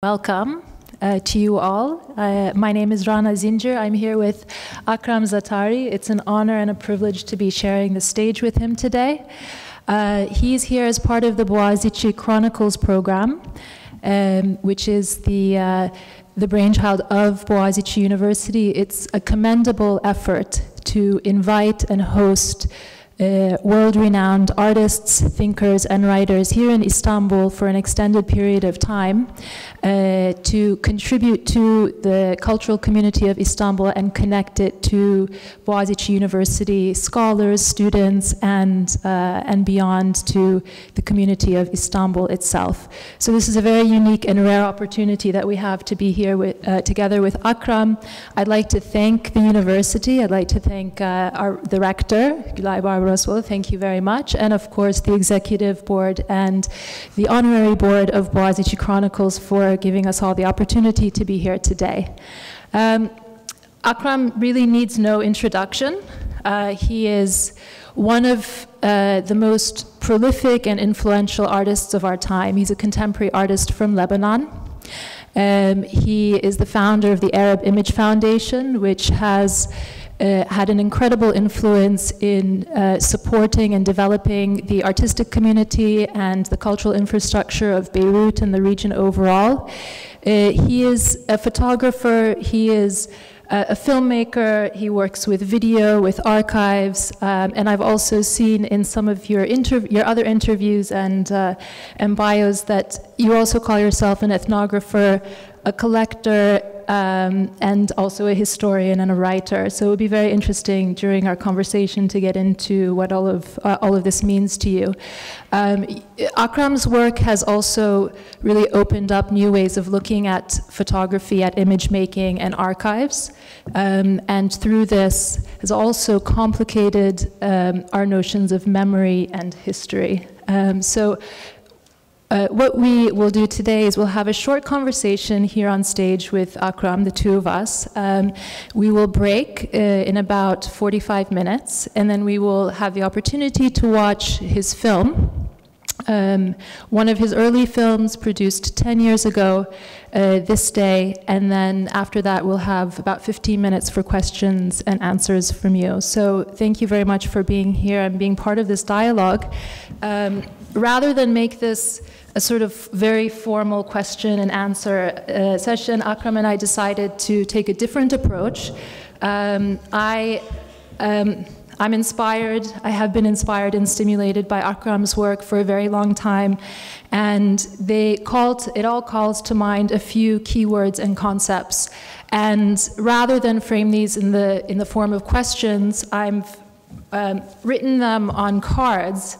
Welcome to you all. My name is Rana Zincir. I'm here with Akram Zaatari. It's an honor and a privilege to be sharing the stage with him today. He's here as part of the Boğaziçi Chronicles program, which is the brainchild of Boğaziçi University. It's a commendable effort to invite and host world-renowned artists, thinkers, and writers here in Istanbul for an extended period of time to contribute to the cultural community of Istanbul and connect it to Boğaziçi University scholars, students, and beyond to the community of Istanbul itself. So this is a very unique and rare opportunity that we have to be here with, together with Akram. I'd like to thank the university. I'd like to thank the rector, Gülay Barbaros. Thank you very much. And of course, the executive board and the honorary board of Boğaziçi Chronicles for giving us all the opportunity to be here today. Akram really needs no introduction. He is one of the most prolific and influential artists of our time. He's a contemporary artist from Lebanon. He is the founder of the Arab Image Foundation, which has had an incredible influence in supporting and developing the artistic community and the cultural infrastructure of Beirut and the region overall. He is a photographer, he is a filmmaker, he works with video, with archives, and I've also seen in some of your other interviews and bios that you also call yourself an ethnographer, a collector, and also a historian and a writer. So it would be very interesting during our conversation to get into what all of this means to you. Akram's work has also really opened up new ways of looking at photography, at image making and archives, and through this has also complicated our notions of memory and history. What we will do today is we'll have a short conversation here on stage with Akram, the two of us. We will break in about 45 minutes, and then we will have the opportunity to watch his film. One of his early films produced 10 years ago this day, and then after that we'll have about 15 minutes for questions and answers from you. So thank you very much for being here and being part of this dialogue. Rather than make this a sort of very formal question and answer session, Akram and I decided to take a different approach. I'm inspired, I have been inspired and stimulated by Akram's work for a very long time, and it all calls to mind a few keywords and concepts. And rather than frame these in the form of questions, I've written them on cards.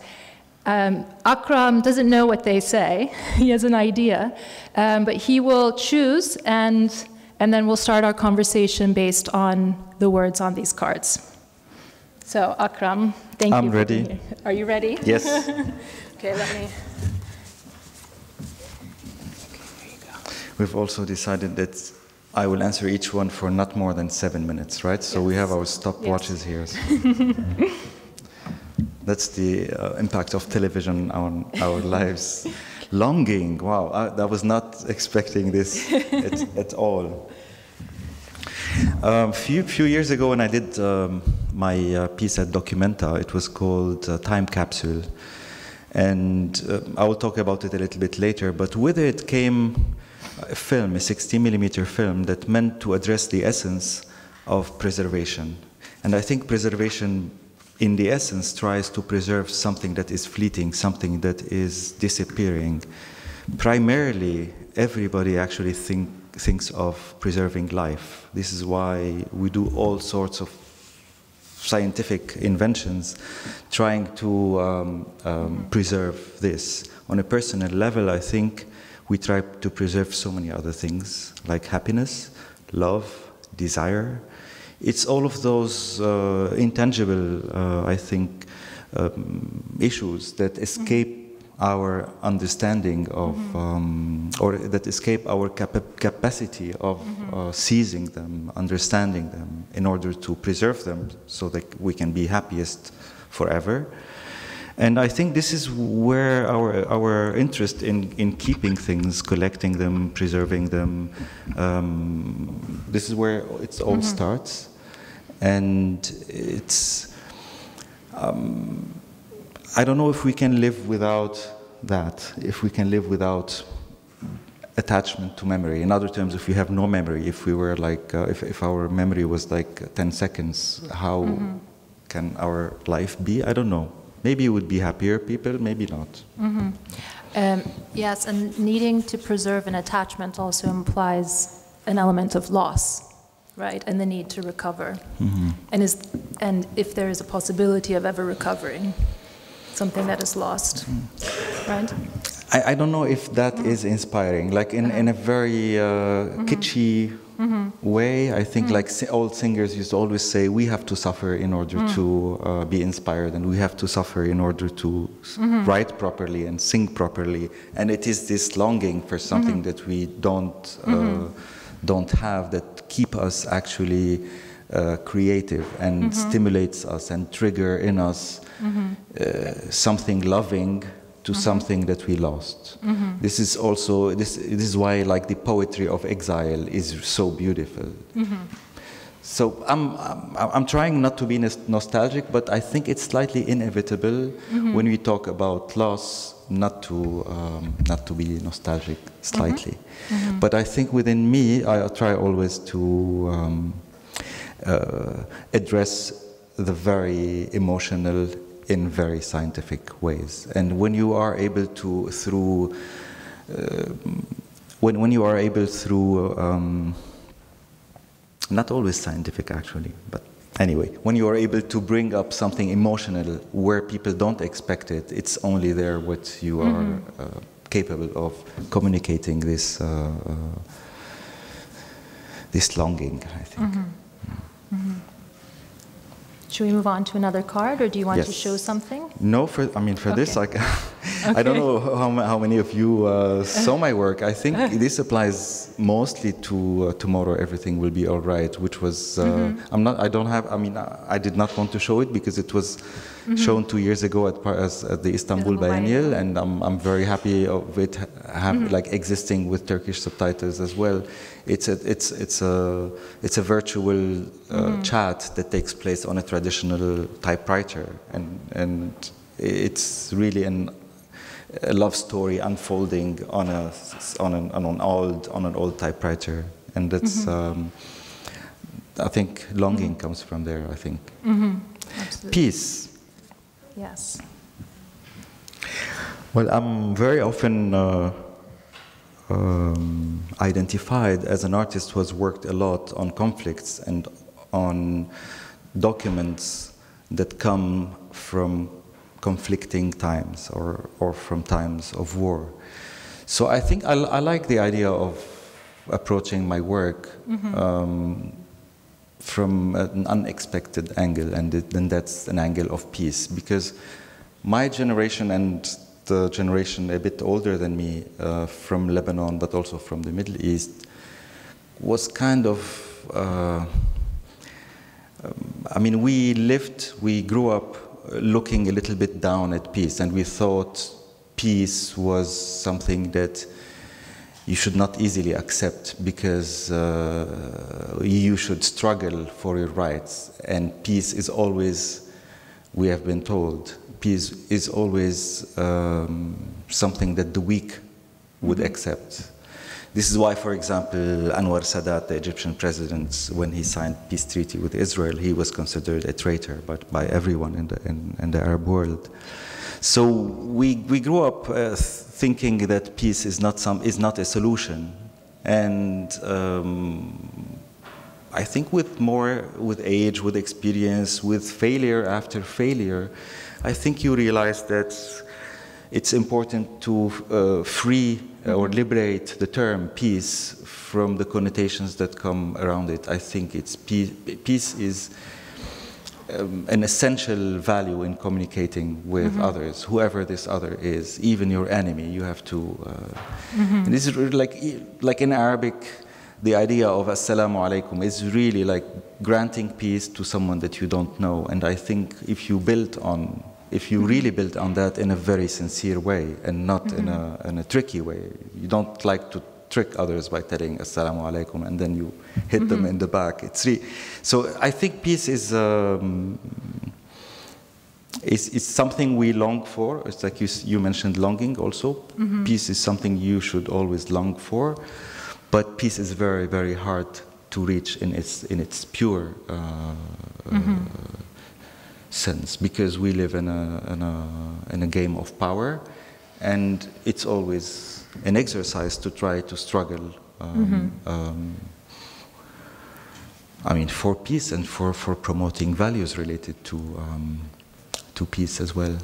Akram doesn't know what they say. He has an idea, but he will choose, and then we'll start our conversation based on the words on these cards. So, Akram, thank you. I'm ready. Here. Are you ready? Yes. Okay, let me. Okay, here you go. We've also decided that I will answer each one for not more than 7 minutes, right? So yes. We have our stopwatches here. So. That's the impact of television on our lives. Longing, wow, I was not expecting this at all. Few years ago when I did my piece at Documenta, it was called Time Capsule. And I will talk about it a little bit later, but with it came a film, a 16mm film that meant to address the essence of preservation. And I think preservation in the essence tries to preserve something that is fleeting, something that is disappearing. Primarily, everybody actually thinks of preserving life. This is why we do all sorts of scientific inventions trying to preserve this. On a personal level, I think we try to preserve so many other things, like happiness, love, desire. It's all of those intangible, I think, issues that escape our understanding of, or that escape our capacity of seizing them, understanding them, in order to preserve them so that we can be happiest forever. And I think this is where our interest in keeping things, collecting them, preserving them, this is where it all starts. And it's, I don't know if we can live without that, if we can live without attachment to memory. In other terms, if we have no memory, if we were like, if our memory was like 10 seconds, how can our life be? I don't know. Maybe it would be happier people, maybe not. Yes, and needing to preserve an attachment also implies an element of loss, right? And the need to recover. And if there is a possibility of ever recovering something that is lost, right? I don't know if that is inspiring. Like in a very kitschy way, I think like old singers used to always say, we have to suffer in order to be inspired, and we have to suffer in order to write properly and sing properly. And it is this longing for something that we don't have, that keep us actually creative and stimulates us and trigger in us something loving to something that we lost. This is also, this is why like the poetry of exile is so beautiful. So I'm trying not to be nostalgic, but I think it's slightly inevitable when we talk about loss, not to be nostalgic slightly. But I think within me, I try always to address the very emotional in very scientific ways. And when you are able to, through, when you are able through, not always scientific actually, but anyway, when you are able to bring up something emotional where people don't expect it, it's only there what you are capable of communicating this, this longing, I think. Should we move on to another card, or do you want to show something? No, for this, like, I don't know how many of you saw my work. I think this applies mostly to Tomorrow Everything Will Be All Right, which was, I did not want to show it because it was shown 2 years ago at the Istanbul Biennial, and I'm very happy of it like existing with Turkish subtitles as well. It's a virtual chat that takes place on a traditional typewriter, and it's really a love story unfolding on an old typewriter, and that's I think longing comes from there. I think peace. Yes. Well, I'm very often identified as an artist who has worked a lot on conflicts and on documents that come from conflicting times or from times of war. So I think I like the idea of approaching my work from an unexpected angle, and that's an angle of peace, because my generation and the generation a bit older than me from Lebanon, but also from the Middle East, was kind of, we grew up looking a little bit down at peace, and we thought peace was something that you should not easily accept, because you should struggle for your rights, and peace is always, we have been told, peace is always something that the weak would accept. This is why, for example, Anwar Sadat, the Egyptian president, when he signed peace treaty with Israel, he was considered a traitor by everyone in the Arab world. So we grew up thinking that peace is not a solution, and I think with age, with experience, with failure after failure, I think you realize that it's important to free or liberate the term peace from the connotations that come around it. I think peace is an essential value in communicating with others, whoever this other is, even your enemy. You have to. And this is really like in Arabic, the idea of assalamu alaikum is really like granting peace to someone that you don't know. And I think if you build on if you really build on that in a very sincere way and not in a tricky way. You don't like to trick others by telling Assalamu alaikum and then you hit them in the back. So I think peace is something we long for. It's like you mentioned longing also. Peace is something you should always long for, but peace is very, very hard to reach in its pure sense, because we live in a game of power, and it's always an exercise to try to struggle. I mean, for peace and for promoting values related to peace as well.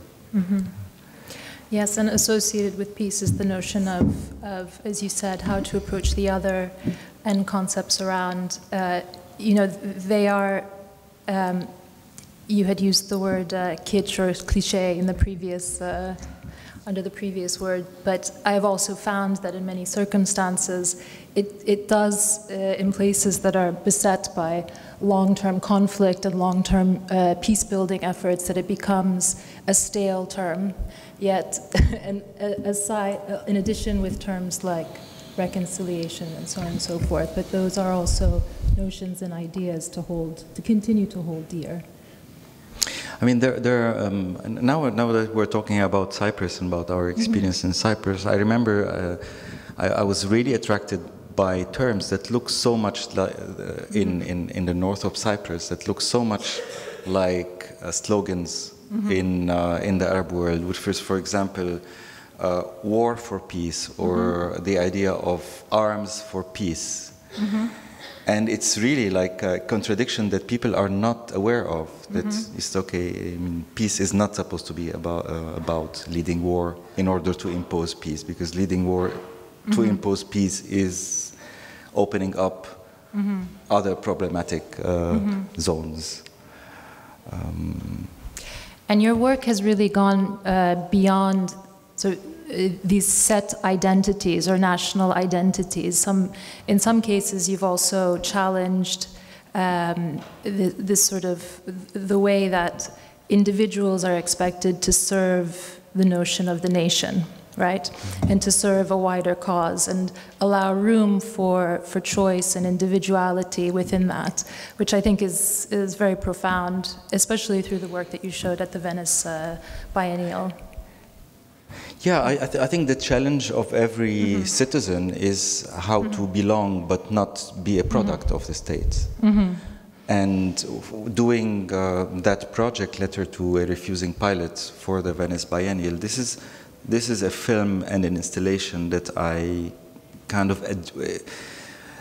Yes, and associated with peace is the notion of, as you said, how to approach the other, and concepts around, they are, you had used the word kitsch or cliché in the previous, under the previous word, but I have also found that in many circumstances, it does, in places that are beset by long-term conflict and long-term peace-building efforts, that it becomes a stale term. Yet, in addition with terms like reconciliation and so on and so forth, but those are also notions and ideas to continue to hold dear. I mean, now that we're talking about Cyprus and about our experience in Cyprus, I remember I was really attracted by terms that look so much like in the north of Cyprus, that look so much like slogans in the Arab world, which is, for example, war for peace, or the idea of arms for peace. And it's really like a contradiction that people are not aware of, that it's okay, I mean, peace is not supposed to be about leading war in order to impose peace, because leading war to impose peace is opening up other problematic zones. And your work has really gone beyond these set identities or national identities. In some cases, you've also challenged this sort of the way that individuals are expected to serve the notion of the nation, right? And to serve a wider cause and allow room for choice and individuality within that, which I think is very profound, especially through the work that you showed at the Venice Biennial. Yeah, I think the challenge of every citizen is how to belong but not be a product of the state. And doing that project, Letter to a Refusing Pilot, for the Venice Biennial, this is a film and an installation that I kind of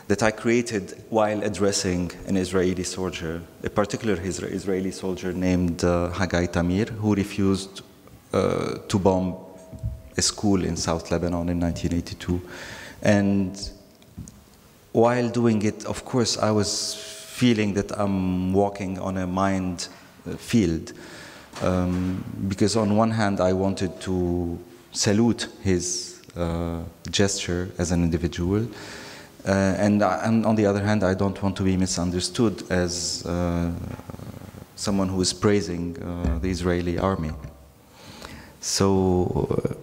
that I created while addressing an Israeli soldier, a particular Israeli soldier named Hagai Tamir, who refused to bomb a school in South Lebanon in 1982. And while doing it, of course, I was feeling that I'm walking on a mind field, because on one hand I wanted to salute his gesture as an individual, and on the other hand I don't want to be misunderstood as someone who is praising the Israeli army. So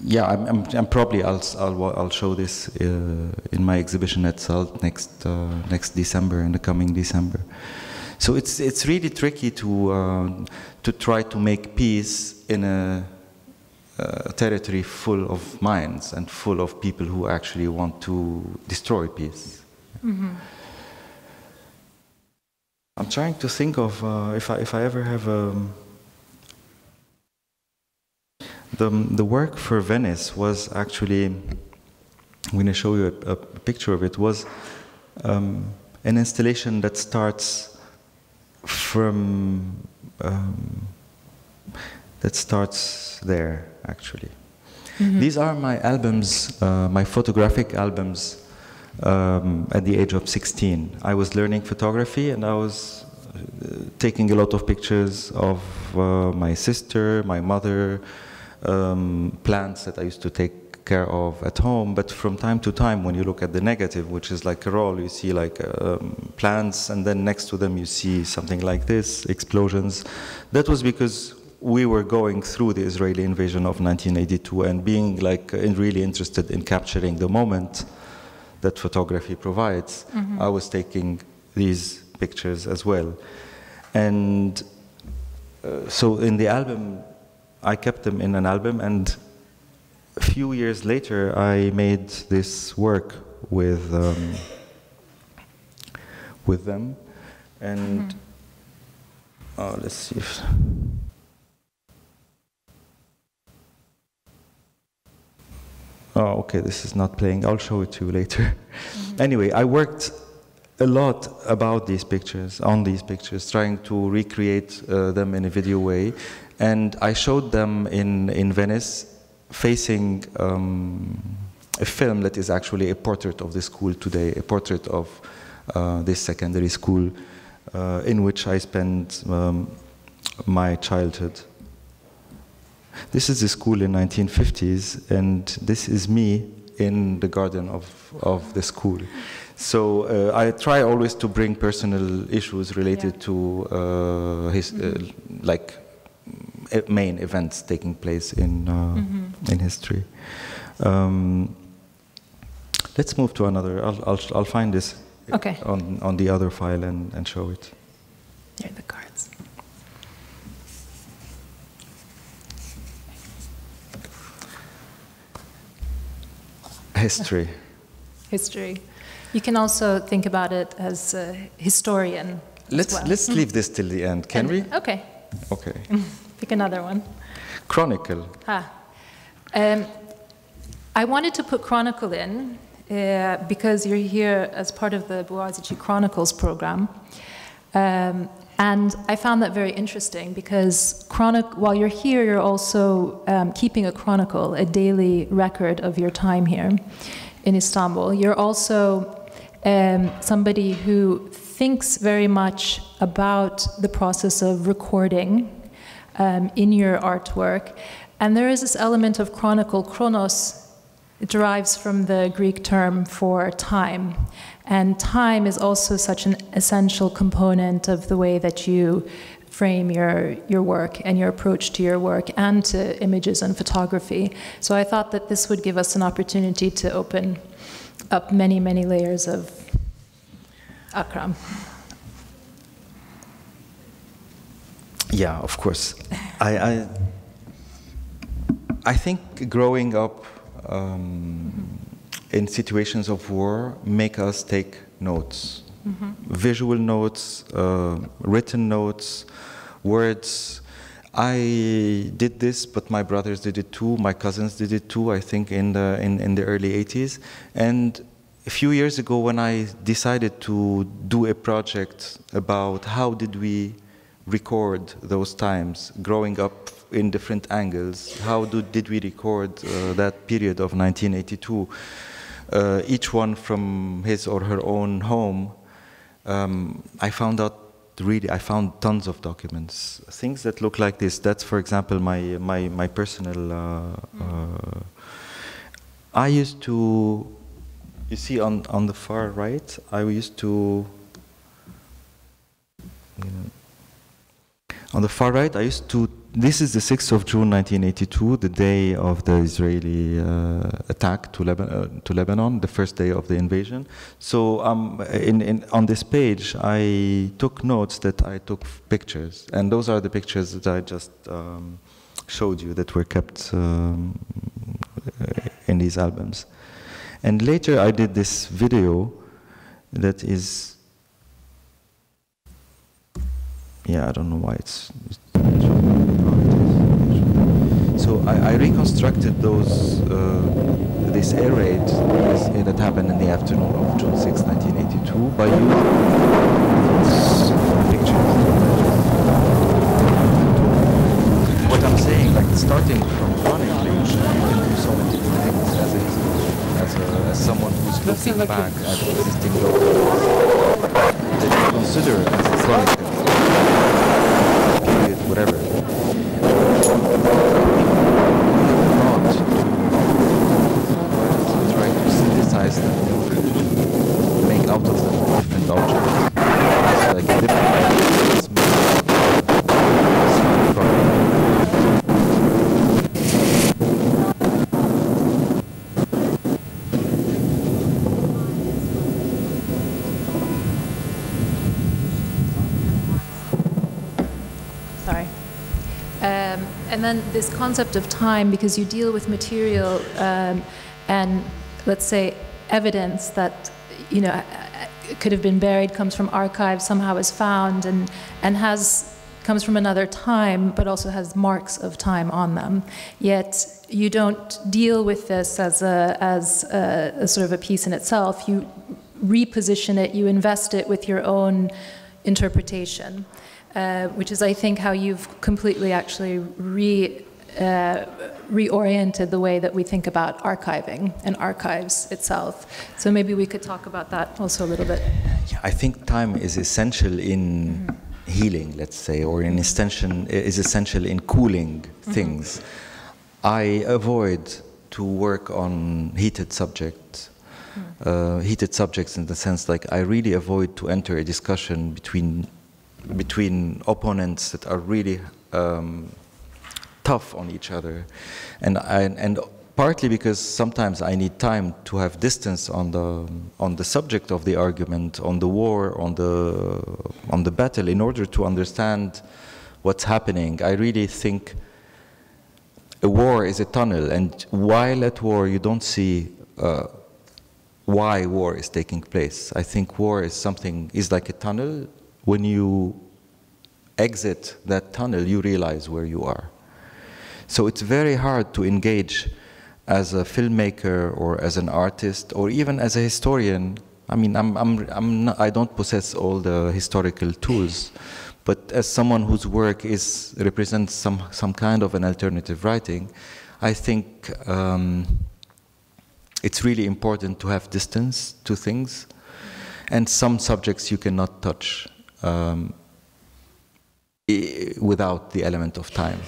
yeah, I'm probably I'll show this in my exhibition at SALT next December, in the coming December. So it's really tricky to try to make peace in a territory full of minds and full of people who actually want to destroy peace. I'm trying to think of if I ever have the work for Venice was actually, I'm going to show you a picture of it, was an installation that starts from there, actually. These are my albums, my photographic albums at the age of 16. I was learning photography and I was taking a lot of pictures of my sister, my mother, plants that I used to take care of at home. But from time to time, when you look at the negative, which is like a roll, you see like plants, and then next to them you see something like this, explosions. That was because we were going through the Israeli invasion of 1982 and being like really interested in capturing the moment that photography provides, I was taking these pictures as well. And so in the album, I kept them in an album, and a few years later, I made this work with them. And let's see if... Oh, okay, this is not playing. I'll show it to you later. Anyway, I worked a lot about these pictures, on these pictures, trying to recreate them in a video way. And I showed them in Venice, facing a film that is actually a portrait of the school today, a portrait of this secondary school in which I spent my childhood. This is the school in 1950s, and this is me in the garden of the school. So I try always to bring personal issues related to like main events taking place in history. Let's move to another. I'll find this on the other file and show it. Here are the cards. History. History. You can also think about it as a historian. Let's leave this till the end, can we? Okay. Okay. Pick another one. Chronicle. I wanted to put Chronicle in because you're here as part of the Boğaziçi Chronicles program. And I found that very interesting because while you're here, you're also keeping a chronicle, a daily record of your time here in Istanbul. You're also somebody who thinks very much about the process of recording in your artwork. And there is this element of chronicle, chronos. It derives from the Greek term for time. And time is also such an essential component of the way that you frame your work and your approach to your work and to images and photography. So I thought that this would give us an opportunity to open up many, many layers of Akram. Yeah, of course. I think growing up in situations of war make us take notes, visual notes, written notes, words. I did this, but my brothers did it too. My cousins did it too. I think in the early '80s. And a few years ago, when I decided to do a project about how did we record those times, growing up in different angles, how did we record that period of 1982, each one from his or her own home, I found tons of documents, things that look like this. That's, for example, my personal. I used to, you see, on the far right, I used to. On the far right, I used to. This is the 6th of June, 1982, the day of the Israeli attack to Lebanon, the first day of the invasion. So on this page, I took notes that I took pictures, and those are the pictures that I just showed you that were kept in these albums. And later, I did this video that is. Yeah, I don't know why it's so I reconstructed those this air raid that happened in the afternoon of June 6, 1982 by using pictures. What I'm saying, like starting from chronically, you can do so many things as someone who's looking back at existing documents that you consider as a chronicle. Period, whatever. Not to try to synthesize them in order to make out of them different objects. It's like a different And then this concept of time, because you deal with material and, let's say, evidence that, you know, could have been buried, comes from archives, somehow is found, and comes from another time, but also has marks of time on them. Yet you don't deal with this as a sort of a piece in itself. You reposition it, you invest it with your own interpretation, which is, I think, how you've completely actually reoriented the way that we think about archiving and archives itself. So maybe we could talk about that also a little bit. Yeah, I think time is essential in healing, let's say, or in extension is essential in cooling things. I avoid to work on heated subjects. Heated subjects in the sense, like, I really avoid to enter a discussion between opponents that are really tough on each other, and partly because sometimes I need time to have distance on the subject of the argument, on the war, on the battle, in order to understand what's happening. I really think a war is a tunnel, and while at war you don't see why war is taking place. I think war is like a tunnel. When you exit that tunnel, you realize where you are. So it's very hard to engage as a filmmaker or as an artist or even as a historian. I mean, I don't possess all the historical tools, but as someone whose work represents some kind of an alternative writing, I think it's really important to have distance to things, and some subjects you cannot touch without the element of time.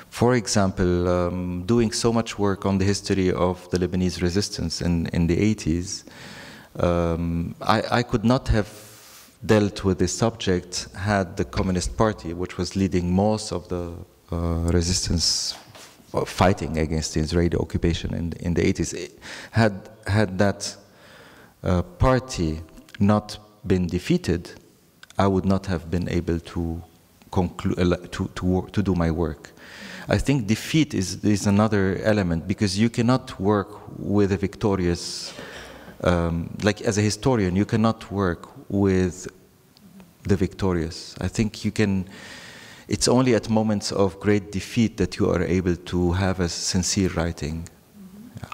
For example, doing so much work on the history of the Lebanese Resistance in the 80s, I could not have dealt with this subject had the Communist Party, which was leading most of the resistance fighting against the Israeli occupation in the 80s, had that party not been defeated, I would not have been able to conclude to do my work. I think defeat is another element, because you cannot work with a victorious, like as a historian, you cannot work with the victorious. I think you can, it's only at moments of great defeat that you are able to have a sincere writing.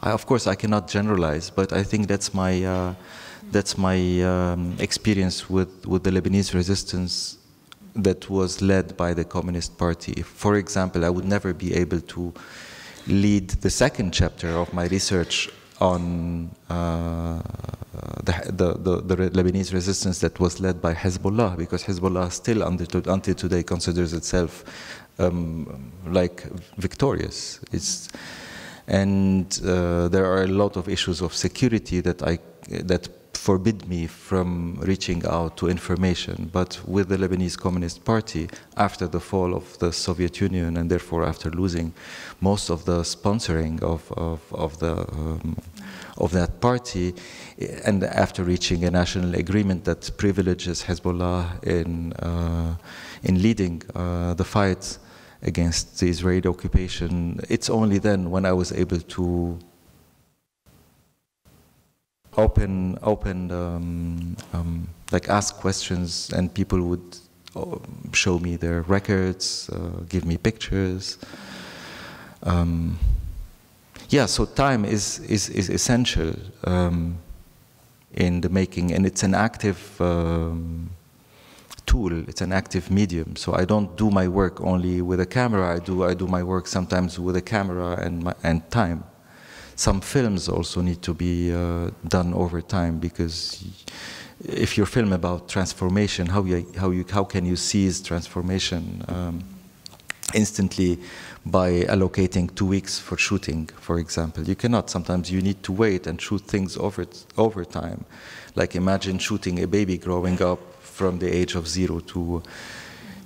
Of course, I cannot generalize, but I think that's my experience with the Lebanese resistance that was led by the Communist Party. For example, I would never be able to lead the second chapter of my research on the Lebanese resistance that was led by Hezbollah, because Hezbollah still until today considers itself like victorious. And there are a lot of issues of security that forbid me from reaching out to information. But with the Lebanese Communist Party, after the fall of the Soviet Union, and therefore after losing most of the sponsoring of that party, and after reaching a national agreement that privileges Hezbollah in leading the fight against the Israeli occupation, it's only then when I was able to like ask questions, and people would show me their records, give me pictures. Yeah, so time is essential in the making, and it's an active tool. It's an active medium. So I don't do my work only with a camera. I do my work sometimes with a camera and time. Some films also need to be done over time, because if you film about transformation, how can you seize transformation instantly by allocating 2 weeks for shooting, for example? You cannot. Sometimes you need to wait and shoot things over time. Like imagine shooting a baby growing up from the age of 0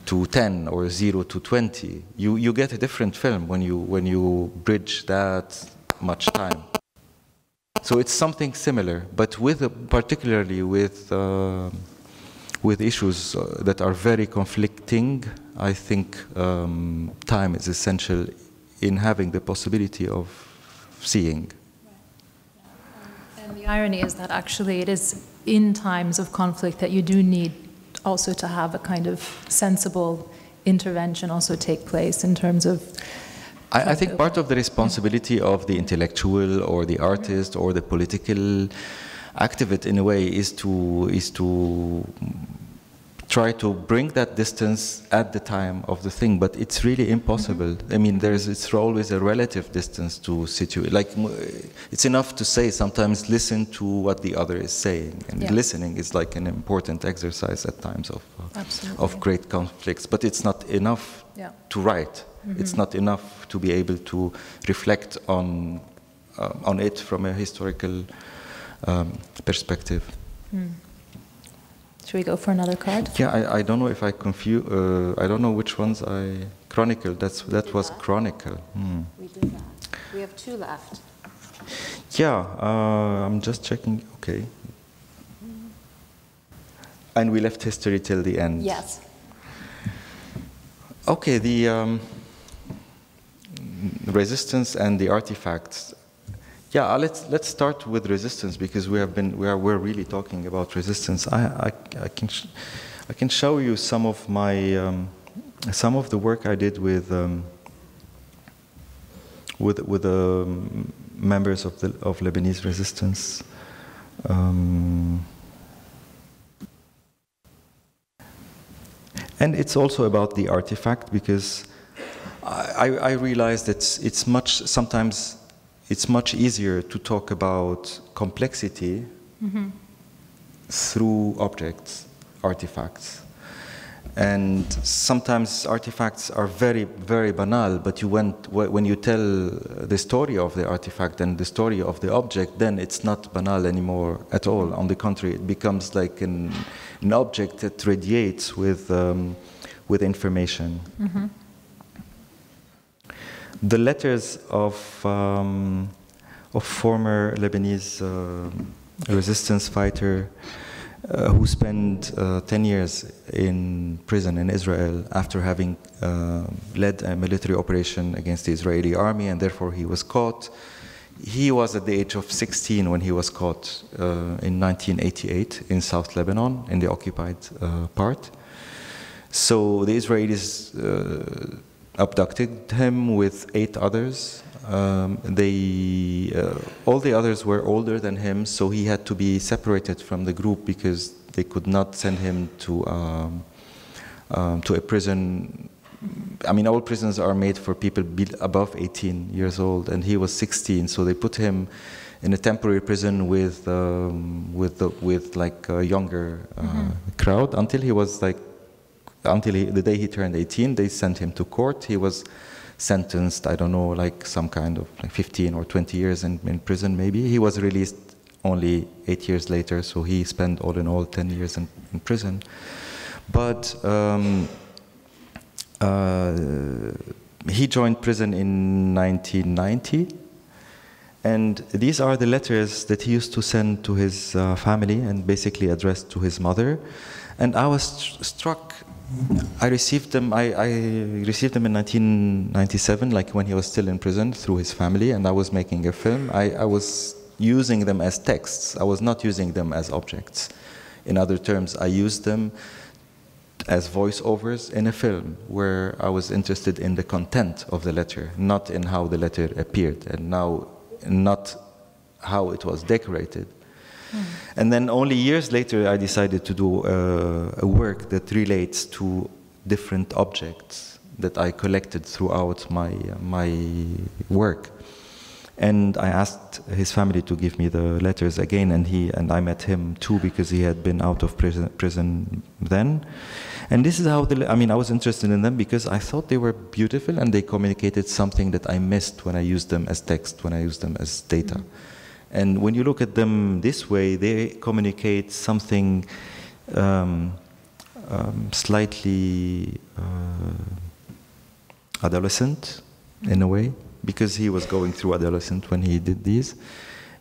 to 10 or 0 to 20. You get a different film when you bridge that much time. So it's something similar, but particularly with with issues that are very conflicting, I think time is essential in having the possibility of seeing. And the irony is that actually it is in times of conflict that you do need also to have a kind of sensible intervention also take place in terms of... I think part of the responsibility of the intellectual or the artist or the political activist in a way is to try to bring that distance at the time of the thing, but it's really impossible. I mean, it's always a relative distance to situate. Like, it's enough to say sometimes listen to what the other is saying, and listening is like an important exercise at times of great conflicts. But it's not enough to write. It's not enough to be able to reflect on it from a historical perspective. Should we go for another card? Yeah, I don't know if I confuse. I don't know which ones I Chronicle. That was Chronicle. We do that. We have 2 left. Yeah, I'm just checking. Okay. And we left history till the end. Yes. Okay, the resistance and the artifacts. Yeah, let's start with resistance because we're really talking about resistance. I can show you some of my some of the work I did with members of Lebanese Resistance. And it's also about the artifact because I realized that sometimes it's much easier to talk about complexity through objects, artifacts. And sometimes artifacts are very, very banal, but when you tell the story of the artifact and the story of the object, then it's not banal anymore at all. On the contrary, it becomes like an object that radiates with information. The letters of former Lebanese resistance fighter who spent 10 years in prison in Israel after having led a military operation against the Israeli army, and therefore he was caught. He was at the age of 16 when he was caught in 1988 in South Lebanon, in the occupied part. So the Israelis abducted him with 8 others. All the others were older than him, so he had to be separated from the group because they could not send him to a prison. I mean, all prisons are made for people above 18 years old, and he was 16, so they put him in a temporary prison with like a younger crowd until he was like. The day he turned 18, they sent him to court. He was sentenced, I don't know, like some kind of like 15 or 20 years in prison maybe. He was released only 8 years later, so he spent all in all 10 years in prison. But he joined prison in 1990. And these are the letters that he used to send to his family and basically addressed to his mother. And I was struck. I received them in 1997, like when he was still in prison, through his family, and I was making a film. I was using them as texts. I was not using them as objects. In other terms, I used them as voiceovers in a film where I was interested in the content of the letter, not in how the letter appeared, and now not how it was decorated. And then only years later I decided to do a work that relates to different objects that I collected throughout my work. And I asked his family to give me the letters again, and I met him too because he had been out of prison then. And this is how I was interested in them because I thought they were beautiful and they communicated something that I missed when I used them as text, when I used them as data. And when you look at them this way, they communicate something slightly adolescent in a way, because he was going through adolescence when he did these.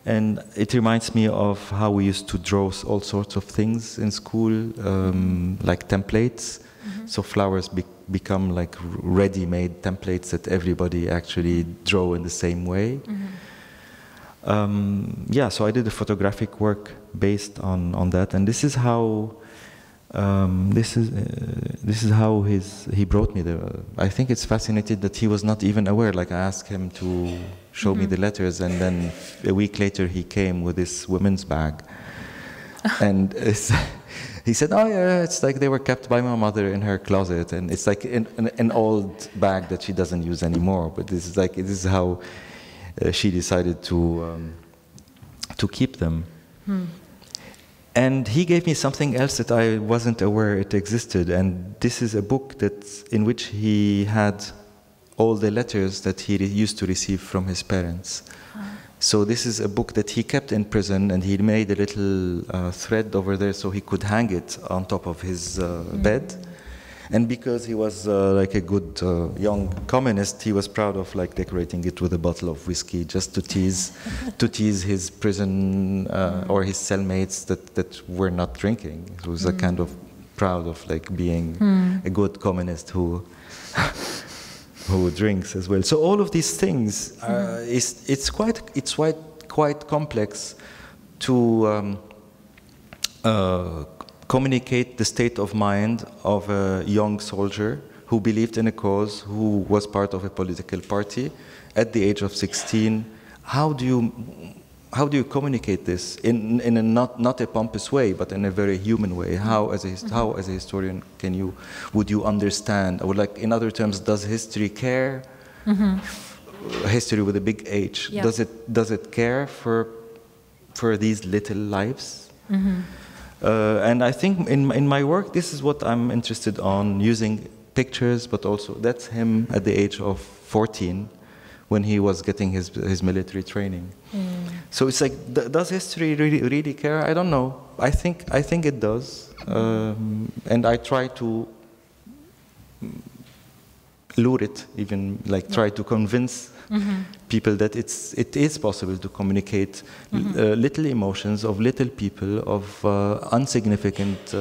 And it reminds me of how we used to draw all sorts of things in school, like templates. So flowers become like ready-made templates that everybody actually draw in the same way. Yeah, so I did a photographic work based on that, and this is how this is how he brought me the. I think it's fascinating that he was not even aware. Like I asked him to show me the letters, and then a week later he came with this women's bag, and he said, "Oh yeah, it's like they were kept by my mother in her closet, and it's like an old bag that she doesn't use anymore. But this is how she decided to keep them." And he gave me something else that I wasn't aware it existed, and this is a book in which he had all the letters that he used to receive from his parents. So this is a book that he kept in prison, and he made a little thread over there so he could hang it on top of his bed. And because he was like a good young communist, he was proud of like decorating it with a bottle of whiskey just to tease his prison or his cellmates that were not drinking. He was a kind of proud of like being a good communist who drinks as well. So all of these things, it's quite complex to communicate the state of mind of a young soldier who believed in a cause, who was part of a political party at the age of 16. How do you communicate this in a not a pompous way, but in a very human way? How as a historian would you understand, or like in other terms, does history care? History with a big H. Yeah. Does it care for these little lives? And I think in my work, this is what I'm interested on, using pictures, but also that's him at the age of 14 when he was getting his military training. So it's like, does history really care? I don't know. I think it does. And I try to lure it, even like try to convince people that it is possible to communicate little emotions of little people, of insignificant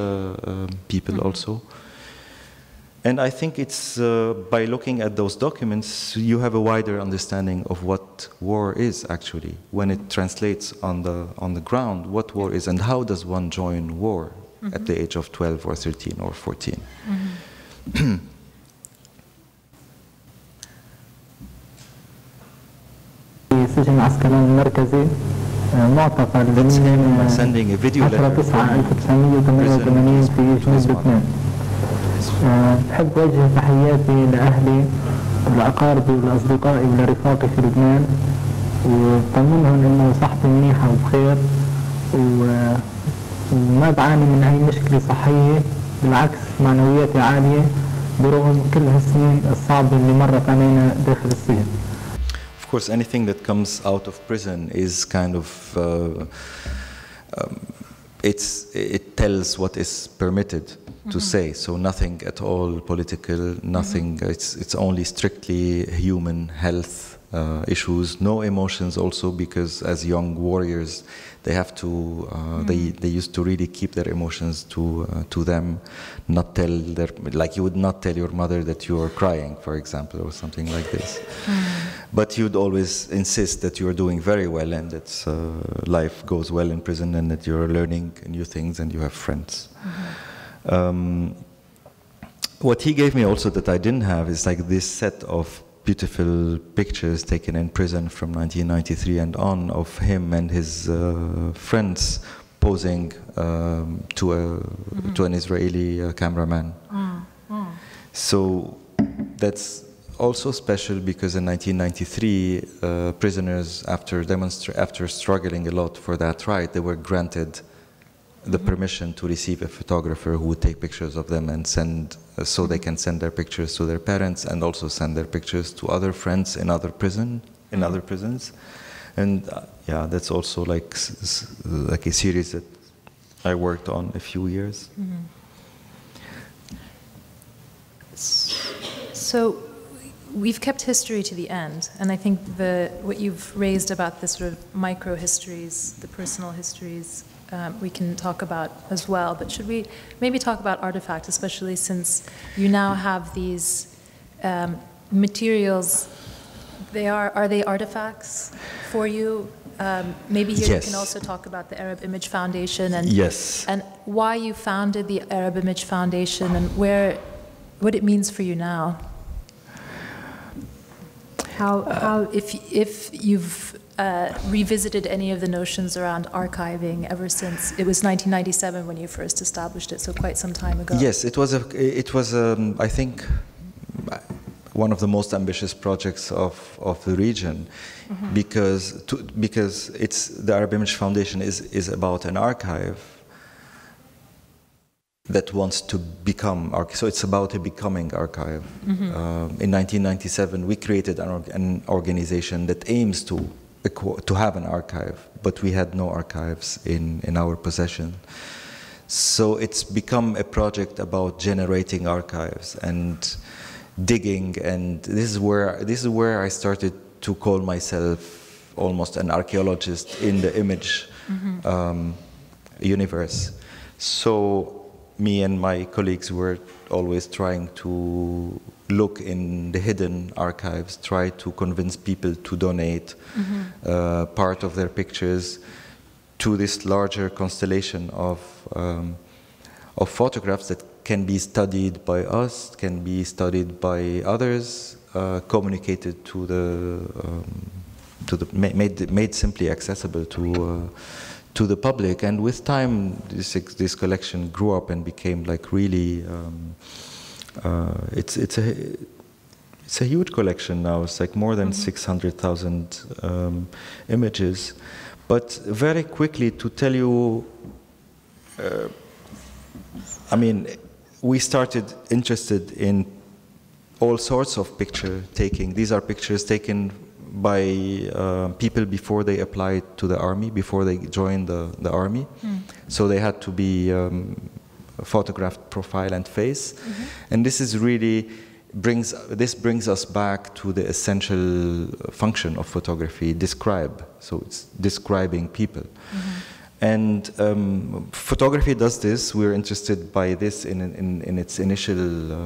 people also. And I think it's by looking at those documents, you have a wider understanding of what war is actually, when it translates on the ground, what war is, and how does one join war at the age of 12 or 13 or 14. سجن عسكري المركزي معتقل من 10/9/1988 في جنوب لبنان. بحب أوجه تحياتي لأهلي ولأقاربي ولأصدقائي ولرفاقي في لبنان، وبطمنهم إنه صحتي منيحة وبخير وما بعاني من أي مشكلة صحية، بالعكس معنوياتي عالية برغم كل هالسنين الصعبة اللي مرت علينا داخل السجن. Of course, anything that comes out of prison is kind of it tells what is permitted to say. So nothing at all political, nothing. It's only strictly human health issues. No emotions also, because as young warriors, they have to. They used to really keep their emotions to them, not tell their, like you would not tell your mother that you are crying, for example, or something like this. But you'd always insist that you are doing very well and that life goes well in prison and that you're learning new things and you have friends. What he gave me also that I didn't have is like this set of beautiful pictures taken in prison from 1993 and on of him and his friends posing to an Israeli cameraman. So that's also special because in 1993, prisoners, after struggling a lot for that right, they were granted the permission to receive a photographer who would take pictures of them and send, so they can send their pictures to their parents and also send their pictures to other friends in other prisons. And yeah, that's also like a series that I worked on a few years. So we've kept history to the end, and I think what you've raised about the sort of micro-histories, the personal histories, we can talk about as well. But should we maybe talk about artifacts, especially since you now have these materials? Are they artifacts for you? Maybe here Yes. we can also talk about the Arab Image Foundation and Yes. and why you founded the Arab Image Foundation and what it means for you now. How if you've revisited any of the notions around archiving ever since it was 1997 when you first established it, so quite some time ago. Yes, it was I think one of the most ambitious projects of the region, because the Arab Image Foundation is about an archive that wants to become so it's about a becoming archive. In 1997, we created an organization that aims to have an archive, but we had no archives in our possession. So it's become a project about generating archives and digging, and this is where I started to call myself almost an archaeologist in the image universe. So me and my colleagues were always trying to look in the hidden archives, try to convince people to donate part of their pictures to this larger constellation of photographs that can be studied by us, can be studied by others, communicated made simply accessible to the public. And with time, this collection grew up and became like really. It's a huge collection now. It's like more than 600,000 images. But very quickly to tell you, I mean, we started interested in all sorts of picture taking. These are pictures taken by people before they applied to the army, before they joined the army. So they had to be photographed profile and face. And this is really brings us back to the essential function of photography, describe. So it's describing people. And photography does this. We're interested by this in its initial,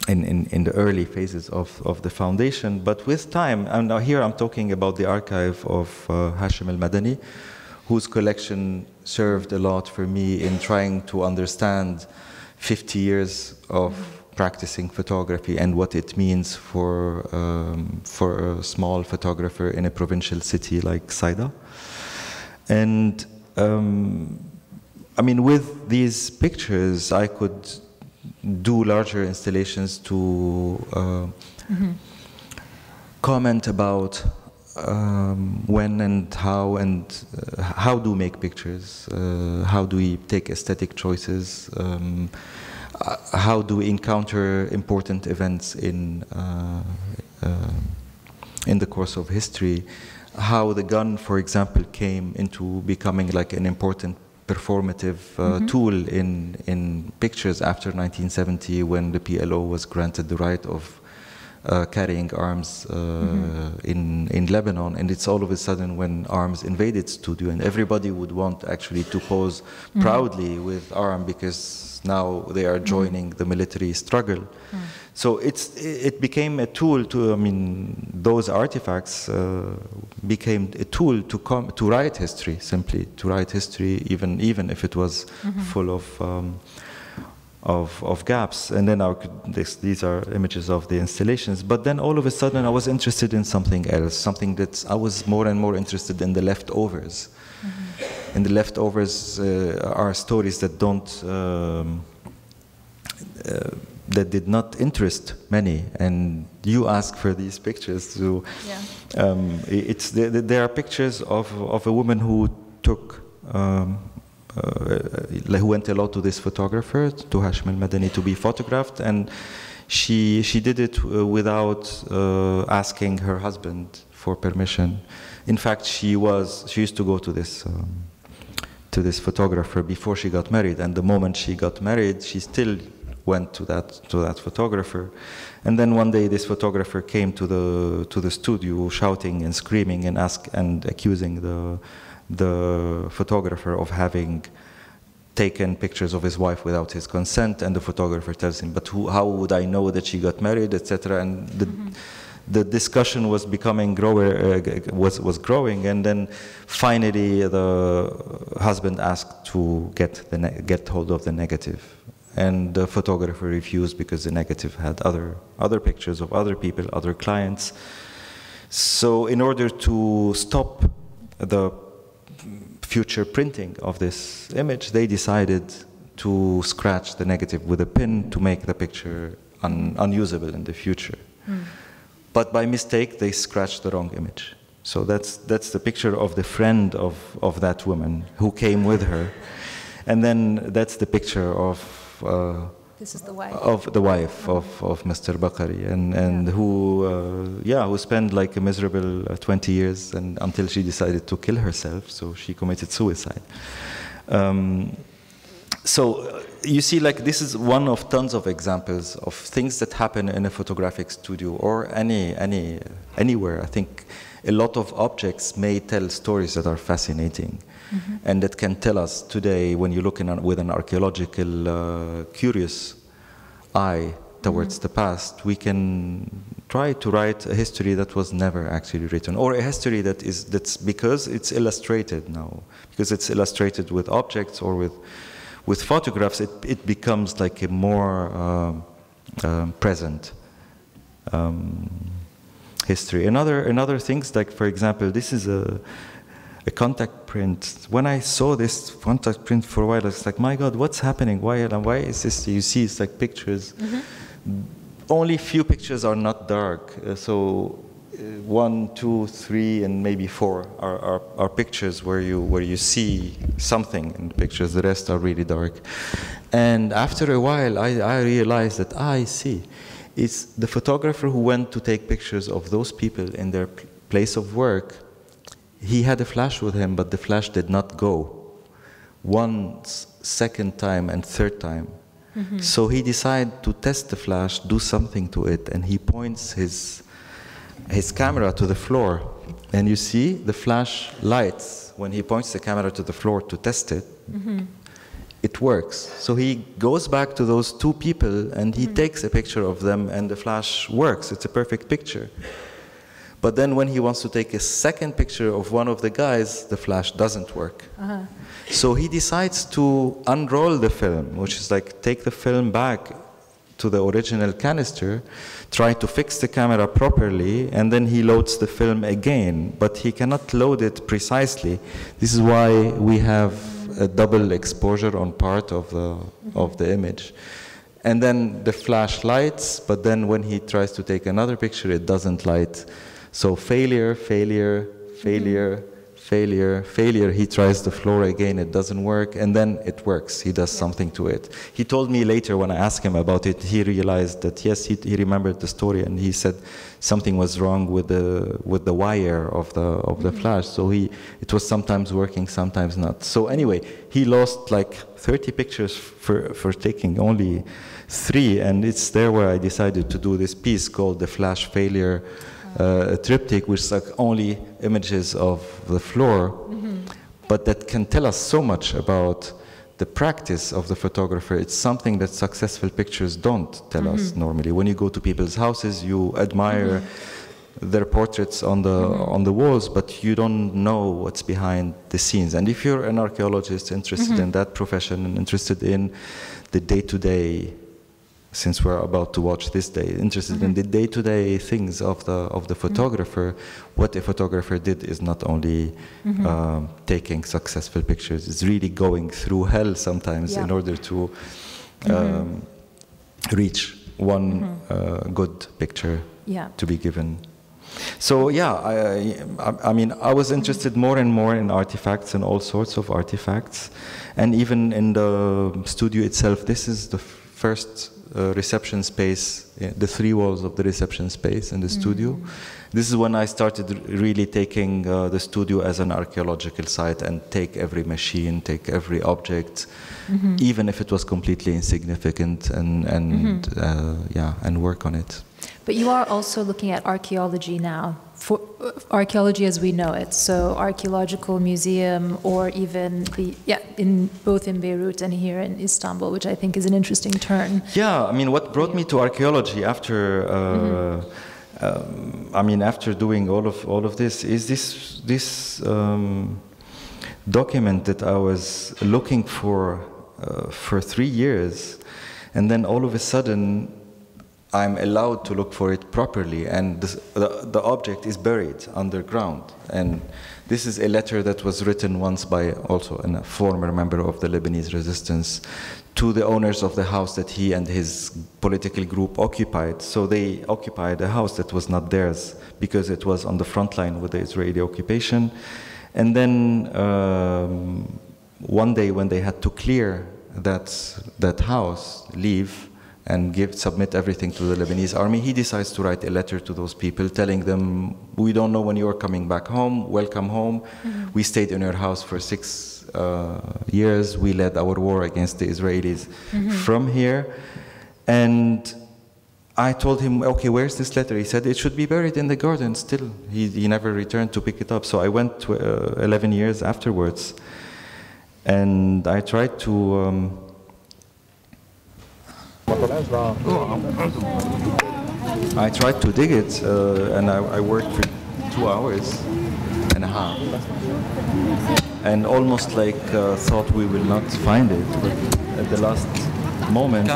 in the early phases of the foundation. But with time, and now here I'm talking about the archive of Hashim al-Madani, whose collection served a lot for me in trying to understand 50 years of practicing photography and what it means for a small photographer in a provincial city like Saida. And I mean, with these pictures, I could do larger installations to comment about when and how do we make pictures, how do we take aesthetic choices, how do we encounter important events in the course of history, how the gun, for example, came into becoming like an important performative tool in pictures after 1970, when the PLO was granted the right of carrying arms in Lebanon. And it's all of a sudden when arms invaded studio, and everybody would want actually to pose proudly with arm, because now they are joining the military struggle. So it became a tool to, I mean, those artifacts became a tool to write history, simply to write history, even if it was full of gaps. And then these are images of the installations. But then all of a sudden I was interested in something else, something that I was more and more interested in, the leftovers. And the leftovers are stories that that did not interest many. And you ask for these pictures. So there are pictures of a woman who took. Who went a lot to this photographer, to Hashim al-Madani, to be photographed, and she did it without asking her husband for permission. In fact, she used to go to this photographer before she got married, and the moment she got married, she still went to that photographer. And then one day this photographer came to the studio shouting and screaming and accusing the photographer of having taken pictures of his wife without his consent, and the photographer tells him, but how would I know that she got married, etc. And the discussion was becoming was growing, and then finally the husband asked to get hold of the negative, and the photographer refused because the negative had other pictures of other people, other clients. So in order to stop the future printing of this image, they decided to scratch the negative with a pin to make the picture unusable in the future. But by mistake, they scratched the wrong image. So that's the picture of the friend of that woman who came with her. And then that's the picture of this is the wife of Mr. Bakari, and who spent like a miserable 20 years until she decided to kill herself. So she committed suicide. So you see, like, this is one of tons of examples of things that happen in a photographic studio or anywhere. I think a lot of objects may tell stories that are fascinating. And that can tell us today, when you look with an archaeological, curious eye towards the past, we can try to write a history that was never actually written, or a history that's because it's illustrated now, because it's illustrated with objects or with photographs. It becomes like a more present history. Another things, like, for example, this is a contact print. When I saw this contact print for a while, I was like, my God, what's happening? Why is this? You see, it's like pictures. Only few pictures are not dark. So 1, 2, 3, and maybe 4 are pictures where you see something in the pictures. The rest are really dark. And after a while, I realized that I see. It's the photographer who went to take pictures of those people in their place of work. He had a flash with him, but the flash did not go. Once, second time, and third time. So he decided to test the flash, do something to it, and he points his camera to the floor. And you see the flash lights when he points the camera to the floor to test it. It works. So he goes back to those two people and he takes a picture of them, and the flash works. It's a perfect picture. But then when he wants to take a second picture of one of the guys, the flash doesn't work. So he decides to unroll the film, which is like take the film back to the original canister, try to fix the camera properly, and then he loads the film again. But he cannot load it precisely. This is why we have a double exposure on part of the image. And then the flash lights, but then when he tries to take another picture, it doesn't light. So failure, failure, failure, failure, failure. He tries the floor again, it doesn't work, and then it works. He does something to it. He told me later when I asked him about it, he realized that yes, he remembered the story, and he said something was wrong with the wire of the flash. So it was sometimes working, sometimes not. So anyway, he lost like 30 pictures for taking only 3, and it's there where I decided to do this piece called The Flash Failure Triptych, which is like only images of the floor, but that can tell us so much about the practice of the photographer. It's something that successful pictures don't tell us normally. When you go to people's houses, you admire their portraits on the walls, but you don't know what's behind the scenes. And if you're an archaeologist interested in that profession and interested in the day-to-day, since we're about to watch this day, interested in the day-to-day things of the photographer, what a photographer did is not only taking successful pictures, it's really going through hell sometimes in order to reach one good picture to be given. So I mean, I was interested more and more in artifacts and all sorts of artifacts, and even in the studio itself, this is the first reception space, the 3 walls of the reception space in the studio. This is when I started really taking the studio as an archaeological site and take every machine, take every object, even if it was completely insignificant, and work on it. But you are also looking at archaeology now, for archaeology as we know it. So archaeological museum, or even both in Beirut and here in Istanbul, which I think is an interesting turn. Yeah, I mean, what brought me to archaeology after, after doing all of this is this document that I was looking for 3 years, and then all of a sudden I'm allowed to look for it properly, and the object is buried underground. And this is a letter that was written once by also a former member of the Lebanese Resistance to the owners of the house that he and his political group occupied. So they occupied a house that was not theirs because it was on the front line with the Israeli occupation. And then one day when they had to clear that house, leave, and submit everything to the Lebanese army, he decides to write a letter to those people telling them, we don't know when you're coming back home, welcome home. We stayed in your house for 6 years. We led our war against the Israelis from here. And I told him, okay, where's this letter? He said, it should be buried in the garden still. He never returned to pick it up. So I went to 11 years afterwards. And I tried to... I tried to dig it, and I worked for 2 hours and a half, and almost like thought we will not find it, but at the last moment,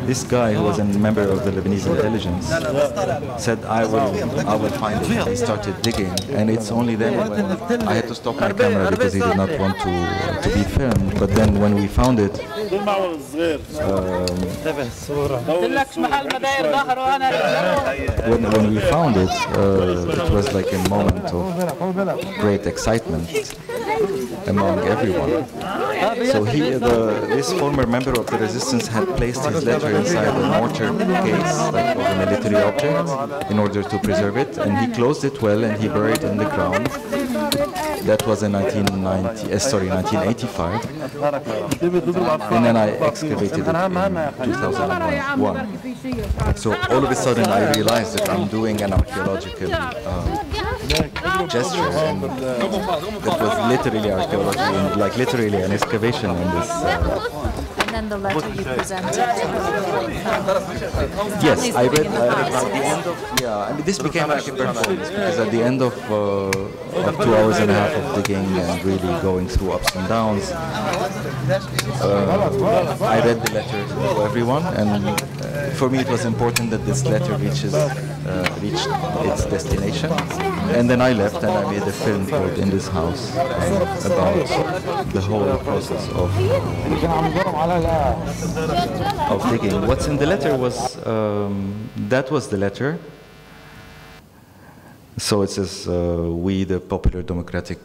this guy, who was a member of the Lebanese intelligence, said, I will find it. And he started digging, and it's only then when I had to stop my camera because he did not want to be filmed. But then when we found it, when we found it, it was like a moment of great excitement among everyone. So this former member of the resistance had placed his letter inside a mortar case, like of a military object, in order to preserve it, and he closed it well and he buried it in the ground. That was in 1985. And then I excavated it in 2001. So all of a sudden I realized that I'm doing an archaeological gesture, and that was literally archaeology, like literally an excavation in this. And then the letter you presented. Yes, I read at the end of, I mean, this became like a performance, because at the end of 2 hours and a half of digging and really going through ups and downs, I read the letter to everyone, and for me it was important that this letter reached its destination. And then I left and I made a film called In This House about the whole process of digging. What's in the letter was, that was the letter. So it says, we, the Popular Democratic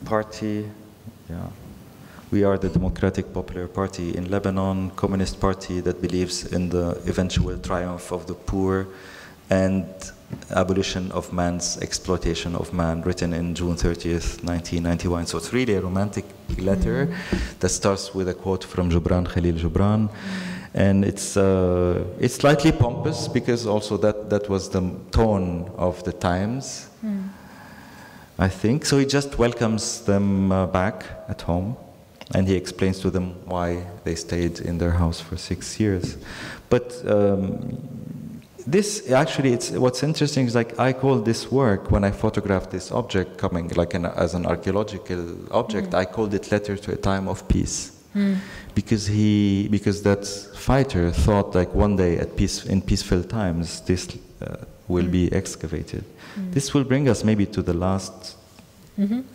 Party, we are the Democratic Popular Party in Lebanon, communist party that believes in the eventual triumph of the poor and abolition of man's exploitation of man, written in June 30th, 1991. So it's really a romantic letter that starts with a quote from Khalil Gibran. And it's slightly pompous, because also that was the tone of the times, I think. So he just welcomes them back at home, and he explains to them why they stayed in their house for 6 years. But this actually, what's interesting is, like, I call this work, when I photographed this object coming like as an archaeological object, I called it Letter to a Time of Peace. Because that fighter thought, like, one day in peaceful times this will be excavated. This will bring us maybe to the last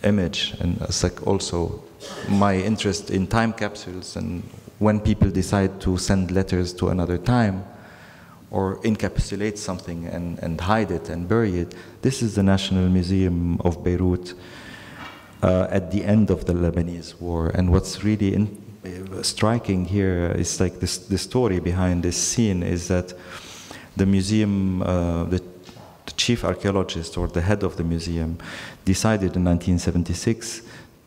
image, and it's like also my interest in time capsules, and when people decide to send letters to another time or encapsulate something and hide it and bury it. This is the National Museum of Beirut at the end of the Lebanese war. And what's really striking here is like this, the story behind this scene is that the museum, the chief archaeologist or the head of the museum decided in 1976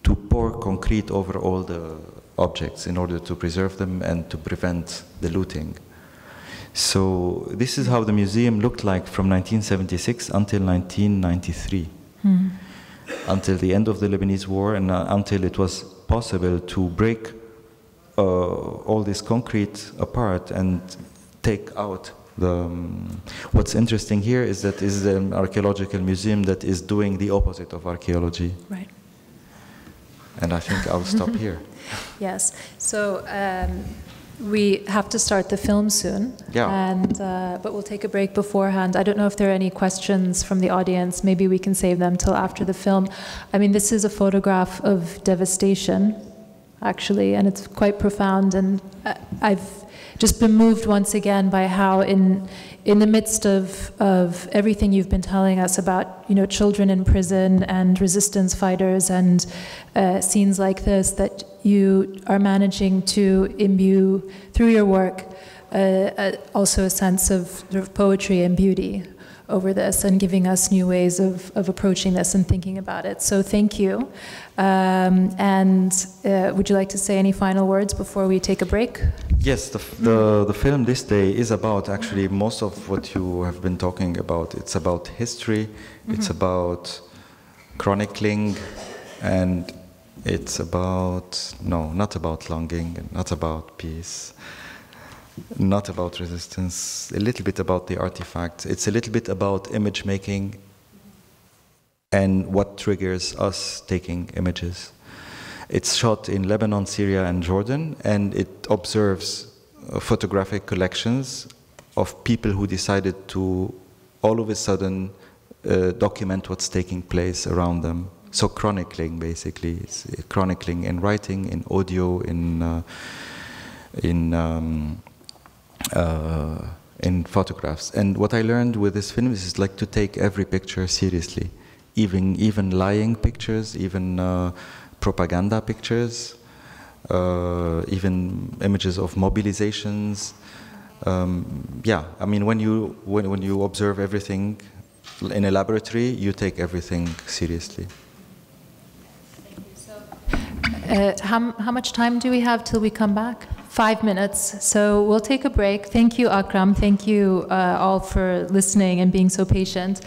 to pour concrete over all the objects in order to preserve them and to prevent the looting. So this is how the museum looked like from 1976 until 1993, until the end of the Lebanese war and until it was possible to break all this concrete apart and take out the... what's interesting here is that is an archaeological museum that is doing the opposite of archaeology. Right. And I think I'll stop here. Yes. So we have to start the film soon. Yeah. And but we'll take a break beforehand. I don't know if there are any questions from the audience. Maybe we can save them till after the film. I mean, this is a photograph of devastation, actually, and it's quite profound. And I've just been moved once again by how in the midst of everything you've been telling us about, you know, children in prison and resistance fighters and scenes like this, that you are managing to imbue through your work also a sense of sort of poetry and beauty over this and giving us new ways of approaching this and thinking about it. So thank you. Would you like to say any final words before we take a break? Yes, the film this day is about actually most of what you have been talking about. It's about history, it's about chronicling, and it's about, no, not about longing, not about peace, not about resistance, a little bit about the artifacts. It's a little bit about image making and what triggers us taking images. It's shot in Lebanon, Syria, and Jordan, and it observes photographic collections of people who decided to all of a sudden document what's taking place around them. So chronicling, basically. It's chronicling in writing, in audio, in photographs. And what I learned with this film is like to take every picture seriously, even lying pictures, even propaganda pictures, even images of mobilizations. Yeah, I mean, when you observe everything in a laboratory, you take everything seriously. How much time do we have till we come back? 5 minutes. So we'll take a break. Thank you, Akram. Thank you all for listening and being so patient.